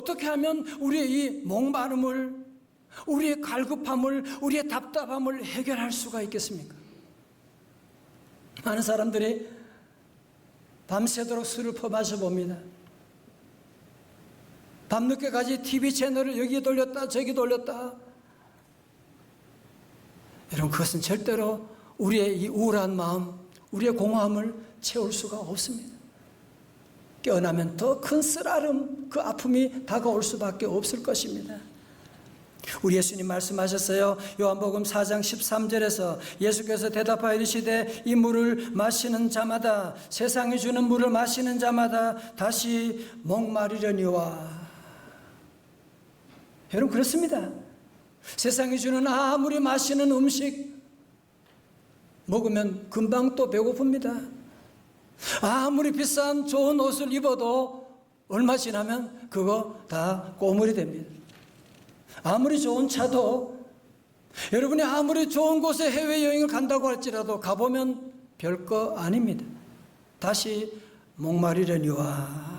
어떻게 하면 우리의 이 목마름을, 우리의 갈급함을, 우리의 답답함을 해결할 수가 있겠습니까? 많은 사람들이 밤새도록 술을 퍼마셔 봅니다. 밤늦게까지 TV 채널을 여기 돌렸다 저기 돌렸다. 여러분, 그것은 절대로 우리의 이 우울한 마음, 우리의 공허함을 채울 수가 없습니다. 깨어나면 더 큰 쓰라름, 그 아픔이 다가올 수밖에 없을 것입니다. 우리 예수님 말씀하셨어요. 요한복음 4장 13절에서 예수께서 대답하여 이르시되 이 물을 마시는 자마다, 세상이 주는 물을 마시는 자마다 다시 목마르려니와. 여러분, 그렇습니다. 세상이 주는 아무리 맛있는 음식 먹으면 금방 또 배고픕니다. 아무리 비싼 좋은 옷을 입어도 얼마 지나면 그거 다 꼬물이 됩니다. 아무리 좋은 차도, 여러분이 아무리 좋은 곳에 해외여행을 간다고 할지라도 가보면 별거 아닙니다. 다시 목마르려니와.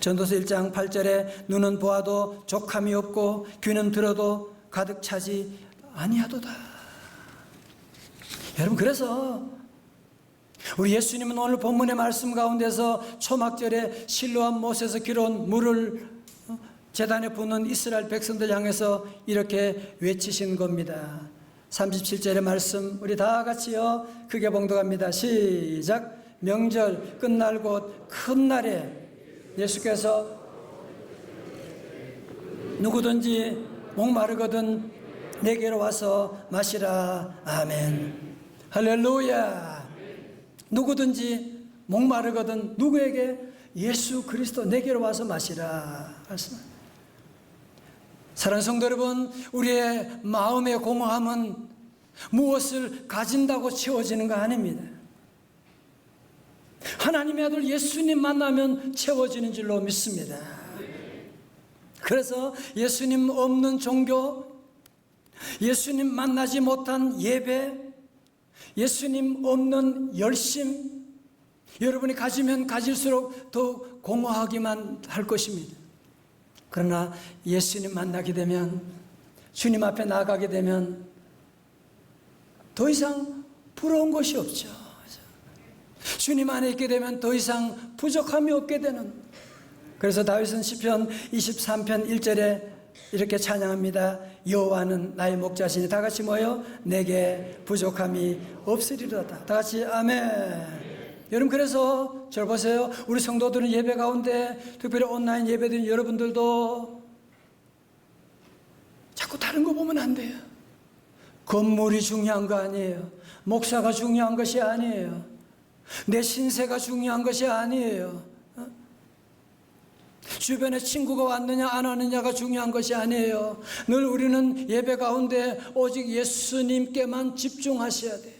전도서 1장 8절에 눈은 보아도 족함이 없고 귀는 들어도 가득 차지 아니하도다. 여러분, 그래서 우리 예수님은 오늘 본문의 말씀 가운데서 초막절에 실로암 못에서 길어온 물을 제단에 붓는 이스라엘 백성들 향해서 이렇게 외치신 겁니다. 37절의 말씀 우리 다 같이요 크게 봉독합니다. 시작. 명절 끝날 곧 큰 날에 예수께서 누구든지 목마르거든 내게로 와서 마시라. 아멘. 할렐루야. 누구든지 목마르거든 누구에게? 예수 그리스도 내게로 와서 마시라. 사랑하는 성도 여러분, 우리의 마음의 공허함은 무엇을 가진다고 채워지는 거 아닙니다. 하나님의 아들 예수님 만나면 채워지는 줄로 믿습니다. 그래서 예수님 없는 종교, 예수님 만나지 못한 예배, 예수님 없는 열심, 여러분이 가지면 가질수록 더 공허하기만 할 것입니다. 그러나 예수님 만나게 되면, 주님 앞에 나가게 되면 더 이상 부러운 것이 없죠. 주님 안에 있게 되면 더 이상 부족함이 없게 되는. 그래서 다윗은 시편 23편 1절에 이렇게 찬양합니다. 여호와는 나의 목자시니, 다 같이 모여 내게 부족함이 없으리로다. 다 같이 아멘. 여러분, 그래서 저를 보세요. 우리 성도들은 예배 가운데, 특별히 온라인 예배드린 여러분들도 자꾸 다른 거 보면 안 돼요. 건물이 중요한 거 아니에요. 목사가 중요한 것이 아니에요. 내 신세가 중요한 것이 아니에요. 주변에 친구가 왔느냐 안 왔느냐가 중요한 것이 아니에요. 늘 우리는 예배 가운데 오직 예수님께만 집중하셔야 돼요.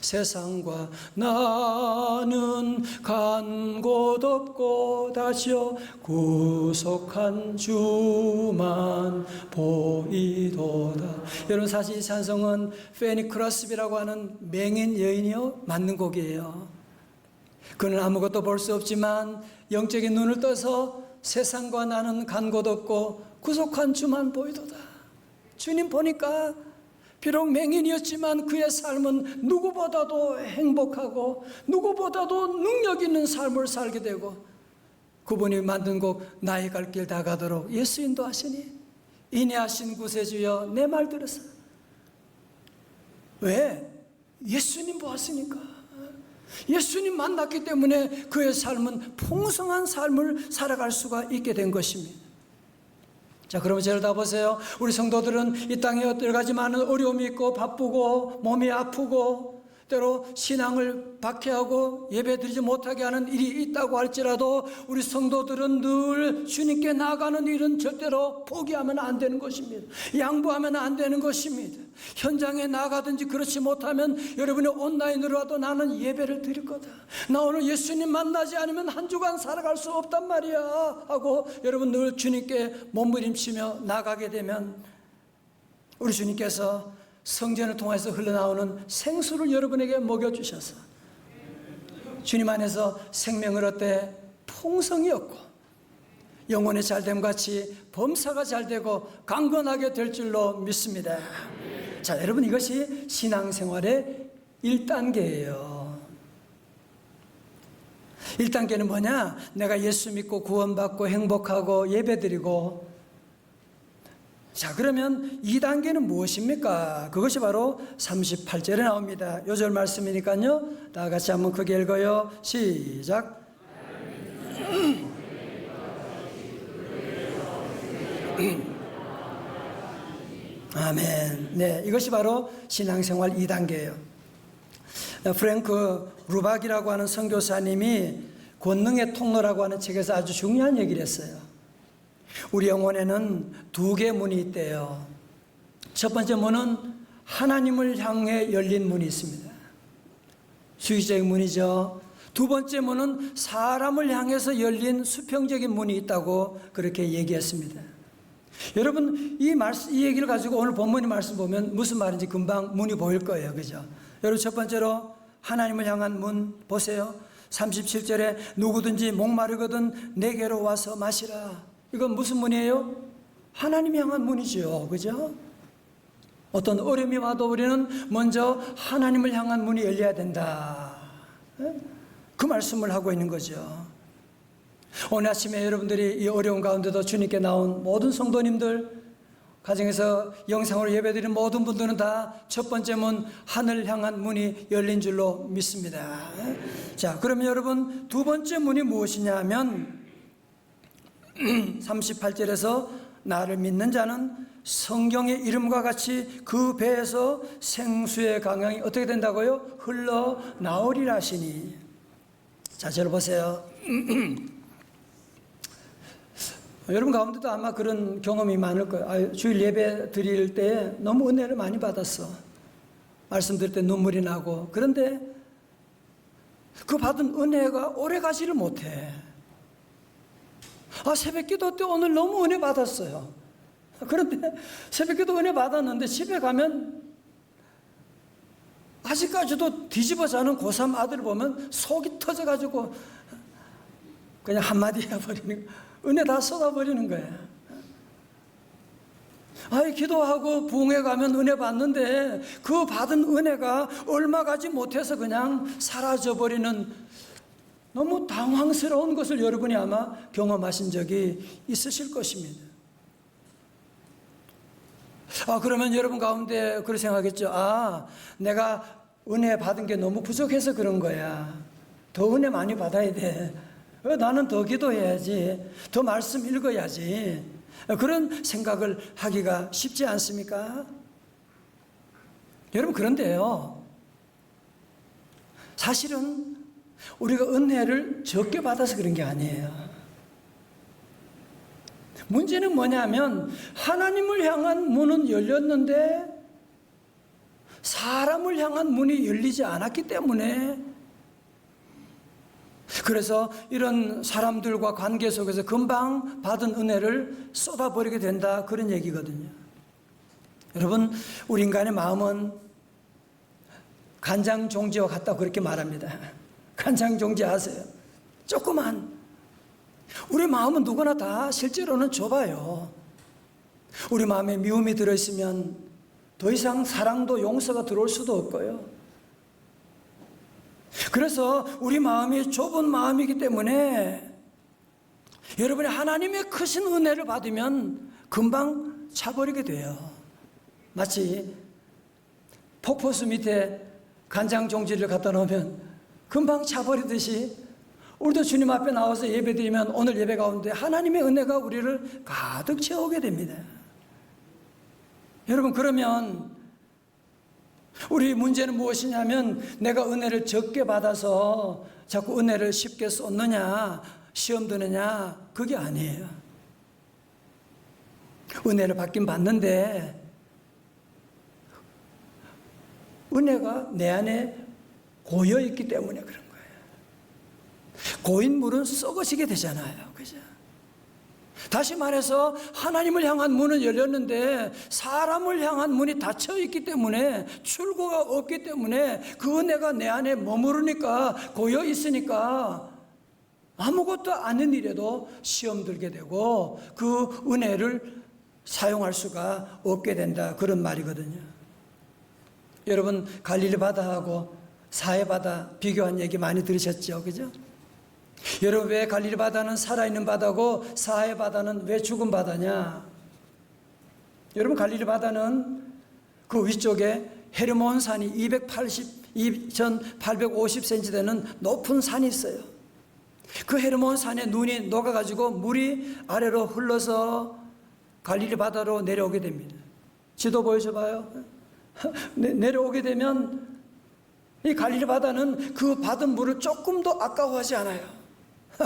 세상과 나는 간 곳 없고 다시어 구속한 주만 보이도다. 여러분, 사실 이 찬송은 페니 크로스비라고 하는 맹인 여인이요 맞는 곡이에요. 그는 아무것도 볼 수 없지만 영적인 눈을 떠서 세상과 나는 간 곳 없고 구속한 주만 보이도다. 주님 보니까 비록 맹인이었지만 그의 삶은 누구보다도 행복하고 누구보다도 능력 있는 삶을 살게 되고, 그분이 만든 곡 나의 갈 길 다 가도록 예수 인도하시니 인내하신 구세주여 내 말 들으사. 왜? 예수님 보았으니까. 예수님 만났기 때문에 그의 삶은 풍성한 삶을 살아갈 수가 있게 된 것입니다. 자, 그러면 저를 다 보세요. 우리 성도들은 이 땅에 여러 가지 많은 어려움이 있고 바쁘고 몸이 아프고 때로 신앙을 박해하고 예배드리지 못하게 하는 일이 있다고 할지라도 우리 성도들은 늘 주님께 나아가는 일은 절대로 포기하면 안 되는 것입니다. 양보하면 안 되는 것입니다. 현장에 나가든지 그렇지 못하면 여러분이 온라인으로라도 나는 예배를 드릴 거다. 나 오늘 예수님 만나지 않으면 한 주간 살아갈 수 없단 말이야 하고 여러분 늘 주님께 몸부림치며 나가게 되면 우리 주님께서 성전을 통해서 흘러나오는 생수를 여러분에게 먹여주셔서 주님 안에서 생명을 얻되 풍성이 없고 영혼이 잘됨 같이 범사가 잘되고 강건하게 될 줄로 믿습니다. 자, 여러분, 이것이 신앙생활의 1단계예요. 1단계는 뭐냐? 내가 예수 믿고 구원받고 행복하고 예배드리고. 자, 그러면 2단계는 무엇입니까? 그것이 바로 38절에 나옵니다. 요절 말씀이니까요, 다 같이 한번 크게 읽어요. 시작. 아멘. 네, 이것이 바로 신앙생활 2단계예요. 프랭크 루박이라고 하는 선교사님이 권능의 통로라고 하는 책에서 아주 중요한 얘기를 했어요. 우리 영혼에는 2개의 문이 있대요. 첫 번째 문은 하나님을 향해 열린 문이 있습니다. 수의적인 문이죠. 두 번째 문은 사람을 향해서 열린 수평적인 문이 있다고 그렇게 얘기했습니다. 여러분, 이 얘기를 가지고 오늘 본문의 말씀 보면 무슨 말인지 금방 문이 보일 거예요. 그죠? 여러분, 첫 번째로 하나님을 향한 문 보세요. 37절에 누구든지 목마르거든 내게로 와서 마시라. 이건 무슨 문이에요? 하나님 향한 문이죠. 그죠? 어떤 어려움이 와도 우리는 먼저 하나님을 향한 문이 열려야 된다. 그 말씀을 하고 있는 거죠. 오늘 아침에 여러분들이 이 어려운 가운데도 주님께 나온 모든 성도님들, 가정에서 영상으로 예배드리는 모든 분들은 다 첫 번째 문, 하늘 향한 문이 열린 줄로 믿습니다. 자, 그러면 여러분, 두 번째 문이 무엇이냐 하면 38절에서 나를 믿는 자는 성경의 이름과 같이 그 배에서 생수의 강강이 어떻게 된다고요? 흘러나오리라 하시니. 자, 저를 보세요. 여러분 가운데도 아마 그런 경험이 많을 거예요. 주일 예배 드릴 때 너무 은혜를 많이 받았어. 말씀 드릴 때 눈물이 나고. 그런데 그 받은 은혜가 오래 가지를 못해. 새벽 기도 때 오늘 너무 은혜 받았어요. 그런데 새벽 기도 은혜 받았는데 집에 가면 아직까지도 뒤집어 자는 고3 아들을 보면 속이 터져가지고 그냥 한마디 해버리는 거야. 은혜 다 쏟아버리는 거야. 기도하고 부흥회 가면 은혜 받는데 그 받은 은혜가 얼마 가지 못해서 그냥 사라져버리는 너무 당황스러운 것을 여러분이 아마 경험하신 적이 있으실 것입니다. 그러면 여러분 가운데 그렇게 생각하겠죠. 내가 은혜 받은 게 너무 부족해서 그런 거야. 더 은혜 많이 받아야 돼. 나는 더 기도해야지. 더 말씀 읽어야지. 그런 생각을 하기가 쉽지 않습니까? 여러분, 그런데요, 사실은 우리가 은혜를 적게 받아서 그런 게 아니에요. 문제는 뭐냐면 하나님을 향한 문은 열렸는데 사람을 향한 문이 열리지 않았기 때문에, 그래서 이런 사람들과 관계 속에서 금방 받은 은혜를 쏟아버리게 된다, 그런 얘기거든요. 여러분, 우리 인간의 마음은 간장종지와 같다고 그렇게 말합니다. 간장종지 아세요? 조그만. 우리 마음은 누구나 다 실제로는 좁아요. 우리 마음에 미움이 들어있으면 더 이상 사랑도 용서가 들어올 수도 없고요. 그래서 우리 마음이 좁은 마음이기 때문에 여러분이 하나님의 크신 은혜를 받으면 금방 차버리게 돼요. 마치 폭포수 밑에 간장 종지를 갖다 놓으면 금방 차버리듯이 우리도 주님 앞에 나와서 예배드리면 오늘 예배 가운데 하나님의 은혜가 우리를 가득 채우게 됩니다. 여러분, 그러면 우리 문제는 무엇이냐면 내가 은혜를 적게 받아서 자꾸 은혜를 쉽게 쏟느냐, 시험 드느냐, 그게 아니에요. 은혜를 받긴 받는데 은혜가 내 안에 고여있기 때문에 그런 거예요. 고인 물은 썩어지게 되잖아요. 그죠? 다시 말해서 하나님을 향한 문은 열렸는데 사람을 향한 문이 닫혀 있기 때문에, 출구가 없기 때문에 그 은혜가 내 안에 머무르니까, 고여 있으니까 아무것도 아닌 일에도 시험 들게 되고 그 은혜를 사용할 수가 없게 된다, 그런 말이거든요. 여러분, 갈릴리 바다하고 사해 바다 비교한 얘기 많이 들으셨죠? 그죠? 여러분, 왜 갈릴리 바다는 살아있는 바다고 사해 바다는 왜 죽은 바다냐? 여러분, 갈릴리 바다는 그 위쪽에 헤르몬 산이 2,850cm 되는 높은 산이 있어요. 그 헤르몬 산에 눈이 녹아가지고 물이 아래로 흘러서 갈릴리 바다로 내려오게 됩니다. 지도 보여줘봐요. 내려오게 되면 이 갈릴리 바다는 그 받은 물을 조금도 아까워하지 않아요.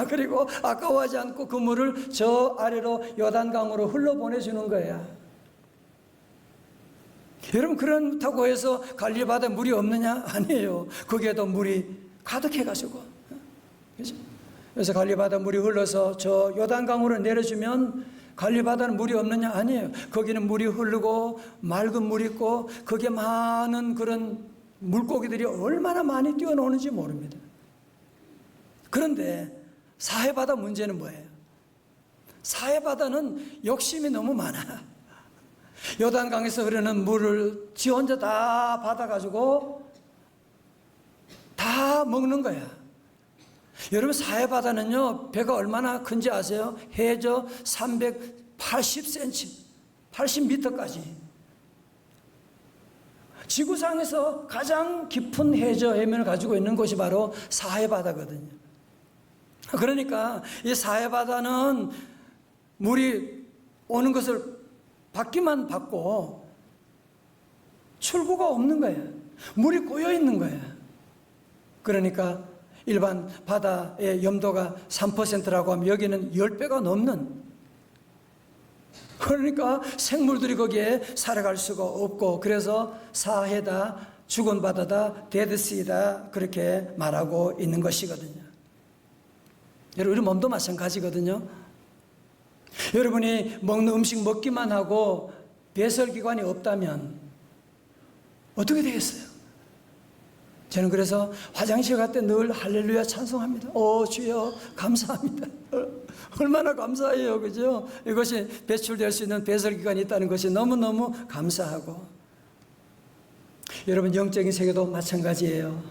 그리고 아까워하지 않고 그 물을 저 아래로 요단강으로 흘러보내주는 거야. 여러분, 그렇다고 해서 갈릴리 바다에 물이 없느냐? 아니에요. 거기에도 물이 가득해가지고. 그죠? 그래서 갈릴리 바다 물이 흘러서 저 요단강으로 내려주면 갈릴리 바다는 물이 없느냐? 아니에요. 거기는 물이 흐르고 맑은 물이 있고 거기에 많은 그런 물고기들이 얼마나 많이 뛰어노는지 모릅니다. 그런데 사해 바다 문제는 뭐예요? 사해 바다는 욕심이 너무 많아. 요단강에서 흐르는 물을 지 혼자 다 받아가지고 다 먹는 거야. 여러분, 사해 바다는요, 배가 얼마나 큰지 아세요? 해저 380cm, 80m까지. 지구상에서 가장 깊은 해저 해면을 가지고 있는 곳이 바로 사해 바다거든요. 그러니까 이 사해 바다는 물이 오는 것을 받기만 받고 출구가 없는 거예요. 물이 고여 있는 거예요. 그러니까 일반 바다의 염도가 3%라고 하면 여기는 10배가 넘는, 그러니까 생물들이 거기에 살아갈 수가 없고, 그래서 사해다, 죽은 바다다, 데드시다, 그렇게 말하고 있는 것이거든요. 여러분, 우리 몸도 마찬가지거든요. 여러분이 먹는 음식 먹기만 하고 배설기관이 없다면 어떻게 되겠어요? 저는 그래서 화장실 갈 때 늘 할렐루야 찬송합니다. 오 주여 감사합니다. 얼마나 감사해요, 그죠? 이것이 배출될 수 있는 배설기관이 있다는 것이 너무너무 감사하고. 여러분, 영적인 세계도 마찬가지예요.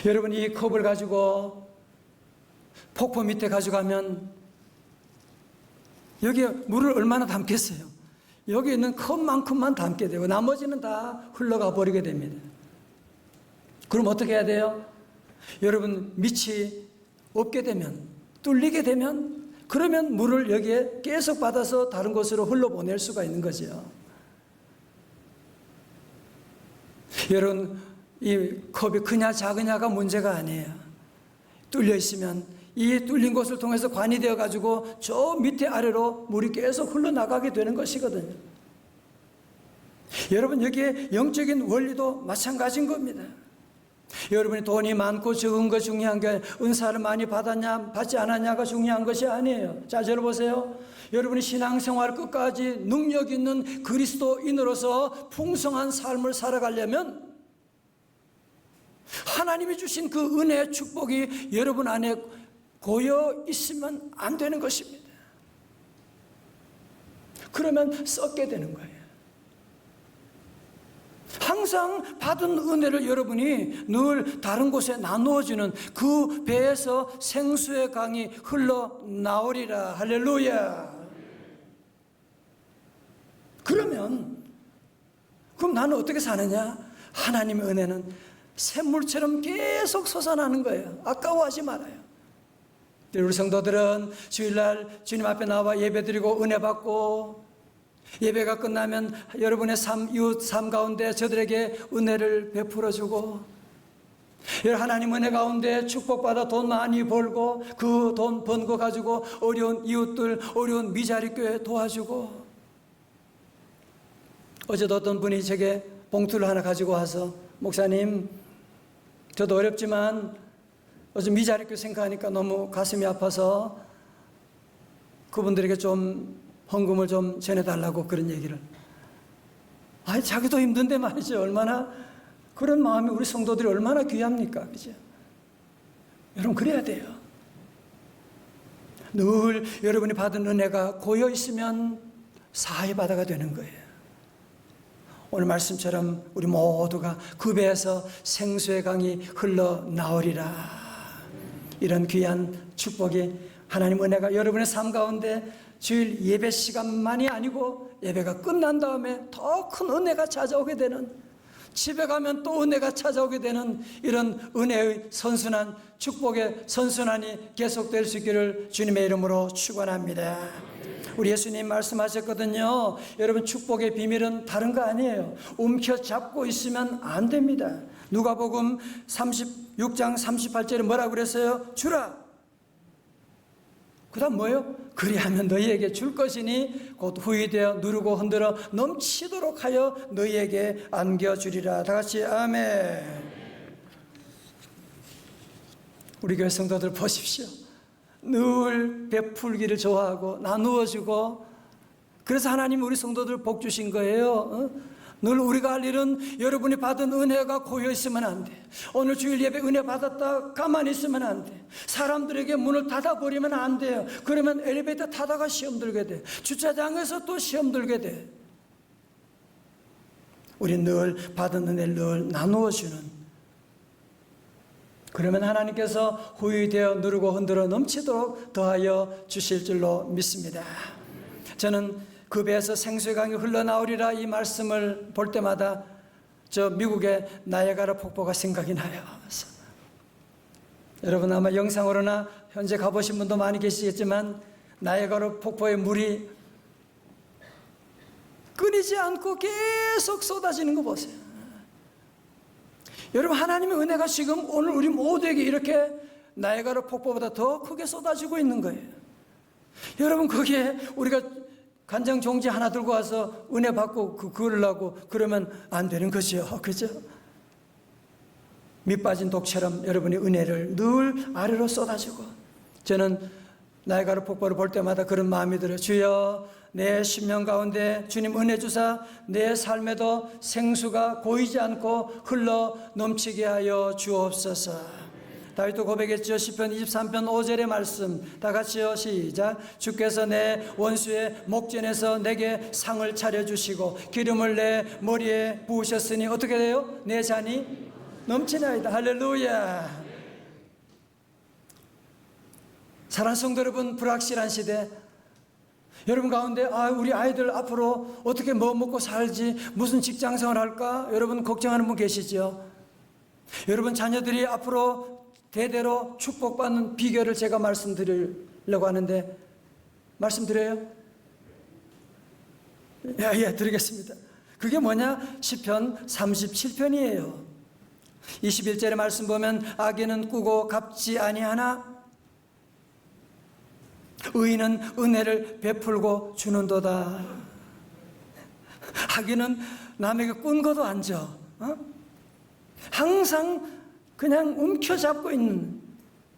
여러분, 이 컵을 가지고 폭포 밑에 가져가면 여기에 물을 얼마나 담겠어요? 여기 있는 컵만큼만 담게 되고 나머지는 다 흘러가 버리게 됩니다. 그럼 어떻게 해야 돼요? 여러분, 밑이 없게 되면, 뚫리게 되면, 그러면 물을 여기에 계속 받아서 다른 곳으로 흘러보낼 수가 있는 거죠. 여러분, 이 컵이 크냐 작으냐가 문제가 아니에요. 뚫려 있으면 이 뚫린 곳을 통해서 관이 되어 가지고 저 밑에 아래로 물이 계속 흘러나가게 되는 것이거든요. 여러분, 여기에 영적인 원리도 마찬가지인 겁니다. 여러분이 돈이 많고 적은 거 중요한 게 은사를 많이 받았냐 받지 않았냐가 중요한 것이 아니에요. 자, 저를 보세요. 여러분이 신앙생활 끝까지 능력 있는 그리스도인으로서 풍성한 삶을 살아가려면 하나님이 주신 그 은혜의 축복이 여러분 안에 고여 있으면 안 되는 것입니다. 그러면 썩게 되는 거예요. 항상 받은 은혜를 여러분이 늘 다른 곳에 나누어주는 그 배에서 생수의 강이 흘러나오리라. 할렐루야. 그럼 나는 어떻게 사느냐? 하나님의 은혜는 샘물처럼 계속 솟아나는 거예요. 아까워하지 말아요. 우리 성도들은 주일날 주님 앞에 나와 예배드리고 은혜 받고, 예배가 끝나면 여러분의 이웃 삶 가운데 저들에게 은혜를 베풀어주고, 하나님 은혜 가운데 축복받아 돈 많이 벌고 그 돈 번 거 가지고 어려운 이웃들, 어려운 미자리 교회 도와주고. 어제도 어떤 분이 제게 봉투를 하나 가지고 와서, 목사님, 저도 어렵지만 어제 미자리 교회 생각하니까 너무 가슴이 아파서 그분들에게 좀 헌금을 좀 전해달라고, 그런 얘기를. 자기도 힘든데 말이죠. 얼마나 그런 마음이 우리 성도들이 얼마나 귀합니까? 그죠? 여러분, 그래야 돼요. 늘 여러분이 받은 은혜가 고여 있으면 사해 바다가 되는 거예요. 오늘 말씀처럼 우리 모두가 그 배에서 생수의 강이 흘러나오리라. 이런 귀한 축복이, 하나님 은혜가 여러분의 삶 가운데 주일 예배 시간만이 아니고 예배가 끝난 다음에 더 큰 은혜가 찾아오게 되는, 집에 가면 또 은혜가 찾아오게 되는 이런 은혜의 선순환, 축복의 선순환이 계속될 수 있기를 주님의 이름으로 축원합니다. 우리 예수님 말씀하셨거든요. 여러분, 축복의 비밀은 다른 거 아니에요. 움켜잡고 있으면 안 됩니다. 누가복음 36장 38절에 뭐라고 그랬어요? 주라. 그 다음 뭐예요? 그리하면 너희에게 줄 것이니 곧 후히 되어 누르고 흔들어 넘치도록 하여 너희에게 안겨주리라. 다 같이 아멘. 우리 교회 성도들 보십시오. 늘 베풀기를 좋아하고 나누어주고, 그래서 하나님이 우리 성도들 복 주신 거예요. 늘 우리가 할 일은 여러분이 받은 은혜가 고여 있으면 안 돼. 오늘 주일 예배 은혜 받았다 가만히 있으면 안 돼. 사람들에게 문을 닫아버리면 안 돼요. 그러면 엘리베이터 타다가 시험 들게 돼. 주차장에서 또 시험 들게 돼. 우리 늘 받은 은혜를 늘 나누어주는, 그러면 하나님께서 후히 되어 누르고 흔들어 넘치도록 더하여 주실 줄로 믿습니다. 저는 그 배에서 생수의 강이 흘러나오리라 이 말씀을 볼 때마다 저 미국의 나이아가라 폭포가 생각이 나요. 여러분 아마 영상으로나 현재 가보신 분도 많이 계시겠지만 나이아가라 폭포의 물이 끊이지 않고 계속 쏟아지는 거 보세요. 여러분, 하나님의 은혜가 지금 오늘 우리 모두에게 이렇게 나이아가라 폭포보다 더 크게 쏟아지고 있는 거예요. 여러분, 거기에 우리가 간장 종지 하나 들고 와서 은혜 받고 그으려고 그러면 안 되는 거죠. 그죠? 밑 빠진 독처럼 여러분의 은혜를 늘 아래로 쏟아주고, 저는 나이아가라 폭포를 볼 때마다 그런 마음이 들어요. 주여, 내 심령 가운데 주님 은혜 주사 내 삶에도 생수가 고이지 않고 흘러 넘치게 하여 주옵소서. 다윗도 고백했죠. 시편 23편 5절의 말씀 다 같이요. 시작. 주께서 내 원수의 목전에서 내게 상을 차려주시고 기름을 내 머리에 부으셨으니 어떻게 돼요? 내 잔이 넘치나이다. 할렐루야. 사랑하는 성도 여러분, 불확실한 시대, 여러분 가운데 우리 아이들 앞으로 어떻게 뭐 먹고 살지, 무슨 직장생활 할까, 여러분 걱정하는 분 계시죠? 여러분 자녀들이 앞으로 대대로 축복받는 비결을 제가 말씀드리려고 하는데, 말씀드려요? 예, 드리겠습니다. 그게 뭐냐? 시편 37편이에요 21절의 말씀 보면 악인은 꾸고 갚지 아니하나 의인은 은혜를 베풀고 주는도다. 악인은 남에게 꾼 것도 안 줘. 항상 그냥 움켜잡고 있는,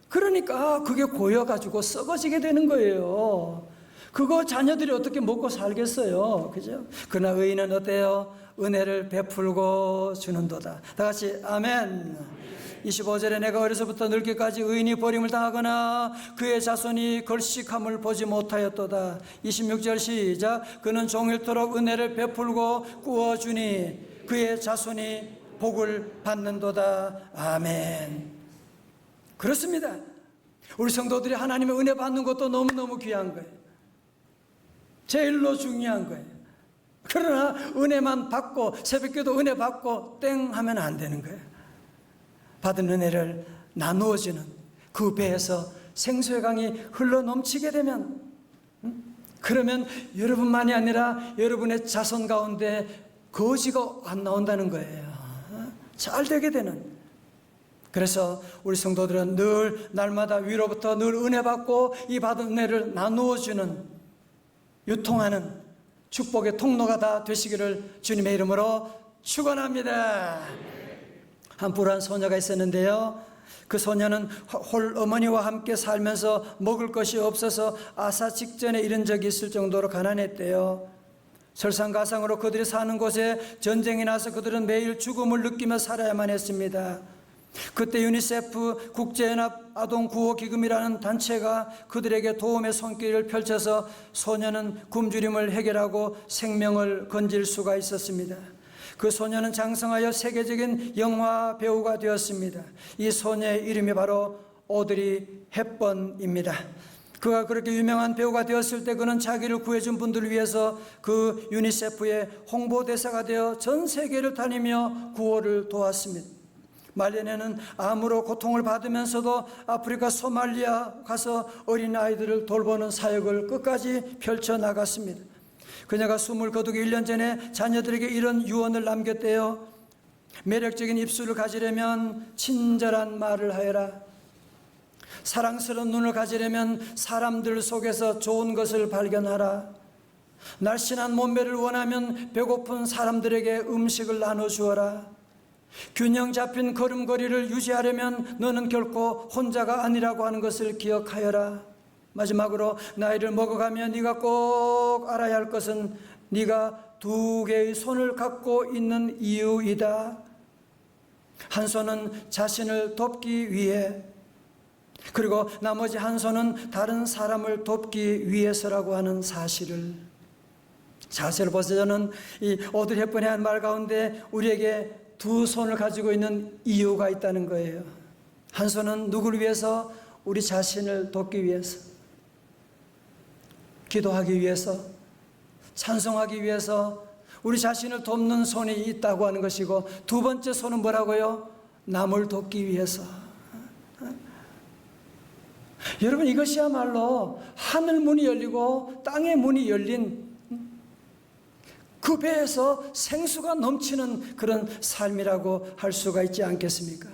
그러니까 그게 고여가지고 썩어지게 되는 거예요. 그거 자녀들이 어떻게 먹고 살겠어요. 그죠? 그러나 의인은 어때요? 은혜를 베풀고 주는도다. 다 같이 아멘. 25절에 내가 어려서부터 늙기까지 의인이 버림을 당하거나 그의 자손이 걸식함을 보지 못하였도다. 26절 시작. 그는 종일토록 은혜를 베풀고 꾸어주니 그의 자손이 복을 받는도다. 아멘. 그렇습니다. 우리 성도들이 하나님의 은혜 받는 것도 너무너무 귀한 거예요. 제일로 중요한 거예요. 그러나 은혜만 받고 새벽기도 은혜 받고 땡 하면 안 되는 거예요. 받은 은혜를 나누어주는 그 배에서 생수의 강이 흘러넘치게 되면, 그러면 여러분만이 아니라 여러분의 자손 가운데 거지가 안 나온다는 거예요. 잘 되게 되는. 그래서 우리 성도들은 늘 날마다 위로부터 늘 은혜 받고 이 받은 은혜를 나누어주는, 유통하는 축복의 통로가 다 되시기를 주님의 이름으로 축원합니다. 한 불우한 소녀가 있었는데요, 그 소녀는 홀 어머니와 함께 살면서 먹을 것이 없어서 아사 직전에 이른 적이 있을 정도로 가난했대요. 설상가상으로 그들이 사는 곳에 전쟁이 나서 그들은 매일 죽음을 느끼며 살아야만 했습니다. 그때 유니세프 국제연합 아동구호기금이라는 단체가 그들에게 도움의 손길을 펼쳐서 소년은 굶주림을 해결하고 생명을 건질 수가 있었습니다. 그 소년은 장성하여 세계적인 영화 배우가 되었습니다. 이 소녀의 이름이 바로 오드리 헵번입니다. 그가 그렇게 유명한 배우가 되었을 때 그는 자기를 구해준 분들을 위해서 그 유니세프의 홍보대사가 되어 전 세계를 다니며 구호를 도왔습니다. 말년에는 암으로 고통을 받으면서도 아프리카 소말리아 가서 어린아이들을 돌보는 사역을 끝까지 펼쳐나갔습니다. 그녀가 숨을 거두기 1년 전에 자녀들에게 이런 유언을 남겼대요. 매력적인 입술을 가지려면 친절한 말을 하여라. 사랑스러운 눈을 가지려면 사람들 속에서 좋은 것을 발견하라. 날씬한 몸매를 원하면 배고픈 사람들에게 음식을 나눠주어라. 균형 잡힌 걸음걸이를 유지하려면 너는 결코 혼자가 아니라고 하는 것을 기억하여라. 마지막으로 나이를 먹어가며 네가 꼭 알아야 할 것은 네가 2개의 손을 갖고 있는 이유이다. 한 손은 자신을 돕기 위해, 그리고 나머지 한 손은 다른 사람을 돕기 위해서라고 하는 사실을. 자세를 보세요. 저는 이 오드리 헵번의 한 말 가운데 우리에게 2 손을 가지고 있는 이유가 있다는 거예요. 한 손은 누구를 위해서? 우리 자신을 돕기 위해서, 기도하기 위해서, 찬송하기 위해서 우리 자신을 돕는 손이 있다고 하는 것이고, 2번째 손은 뭐라고요? 남을 돕기 위해서. 여러분, 이것이야말로 하늘 문이 열리고 땅의 문이 열린 그 배에서 생수가 넘치는 그런 삶이라고 할 수가 있지 않겠습니까?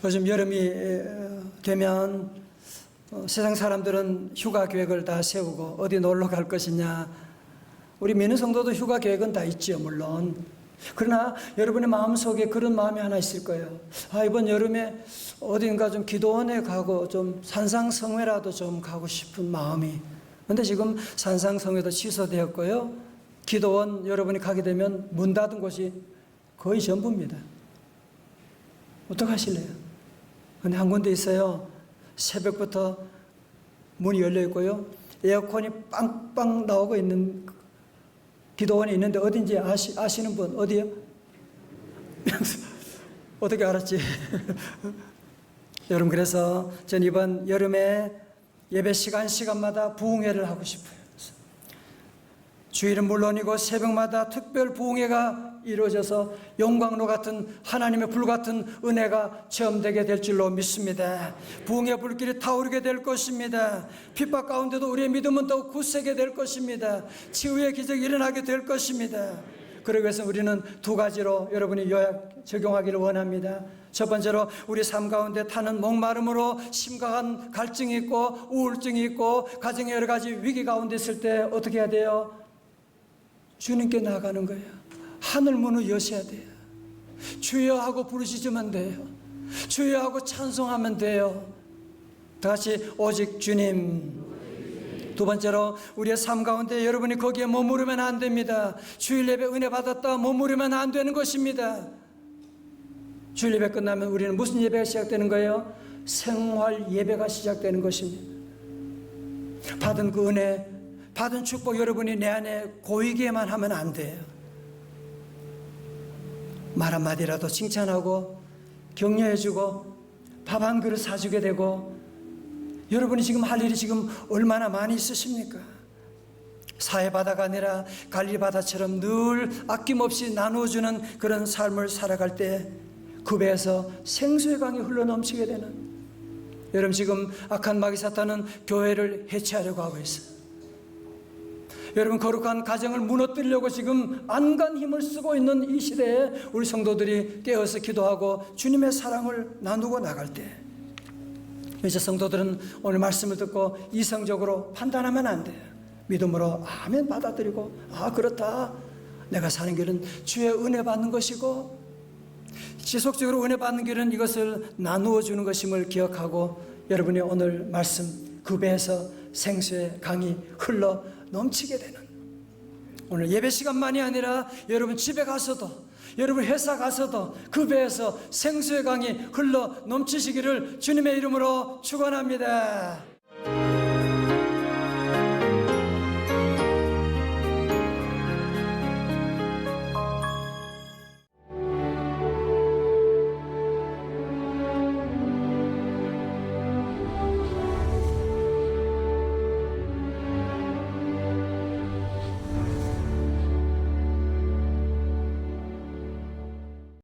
요즘 여름이 되면 세상 사람들은 휴가 계획을 다 세우고 어디 놀러 갈 것이냐. 우리 믿는 성도도 휴가 계획은 다 있지요, 물론. 그러나 여러분의 마음속에 그런 마음이 하나 있을 거예요. 이번 여름에 어딘가 좀 기도원에 가고 좀 산상성회라도 좀 가고 싶은 마음이. 그런데 지금 산상성회도 취소되었고요. 기도원 여러분이 가게 되면 문 닫은 곳이 거의 전부입니다. 어떡하실래요? 근데 한 군데 있어요. 새벽부터 문이 열려 있고요. 에어컨이 빵빵 나오고 있는 기도원이 있는데 어딘지 아시는 분? 어디요? 어떻게 알았지? 여러분, 그래서 전 이번 여름에 예배 시간마다 부흥회를 하고 싶어요. 주일은 물론이고 새벽마다 특별 부흥회가 이루어져서 영광로 같은 하나님의 불 같은 은혜가 체험되게 될 줄로 믿습니다. 부흥의 불길이 타오르게 될 것입니다. 핍박 가운데도 우리의 믿음은 더욱 굳세게 될 것입니다. 치유의 기적이 일어나게 될 것입니다. 그러기 위해서 우리는 2가지로 여러분이 요약 적용하기를 원합니다. 첫 번째로, 우리 삶 가운데 타는 목마름으로 심각한 갈증이 있고 우울증이 있고 가정의 여러 가지 위기 가운데 있을 때 어떻게 해야 돼요? 주님께 나아가는 거예요. 하늘 문을 여셔야 돼요. 주여 하고 부르시면 돼요. 주여 하고 찬송하면 돼요. 다시 오직 주님. 2번째로, 우리의 삶 가운데 여러분이 거기에 머무르면 안 됩니다. 주일 예배 은혜 받았다 머무르면 안 되는 것입니다. 주일 예배 끝나면 우리는 무슨 예배가 시작되는 거예요? 생활 예배가 시작되는 것입니다. 받은 그 은혜, 받은 축복 여러분이 내 안에 고이게만 하면 안 돼요. 말 한마디라도 칭찬하고 격려해주고 밥 한 그릇 사주게 되고, 여러분이 지금 할 일이 지금 얼마나 많이 있으십니까? 사해바다가 아니라 갈릴바다처럼 늘 아낌없이 나누어주는 그런 삶을 살아갈 때 그 배에서 생수의 강이 흘러넘치게 되는, 여러분 지금 악한 마귀 사탄은 교회를 해체하려고 하고 있어요. 여러분 거룩한 가정을 무너뜨리려고 지금 안간 힘을 쓰고 있는 이 시대에 우리 성도들이 깨어서 기도하고 주님의 사랑을 나누고 나갈 때, 이제 성도들은 오늘 말씀을 듣고 이성적으로 판단하면 안 돼요. 믿음으로 아멘 받아들이고, 그렇다, 내가 사는 길은 주의 은혜 받는 것이고 지속적으로 은혜 받는 길은 이것을 나누어 주는 것임을 기억하고, 여러분이 오늘 말씀 그 배에서 생수의 강이 흘러 넘치게 되는, 오늘 예배 시간만이 아니라 여러분 집에 가서도 여러분 회사 가서도 그 배에서 생수의 강이 흘러 넘치시기를 주님의 이름으로 축원합니다.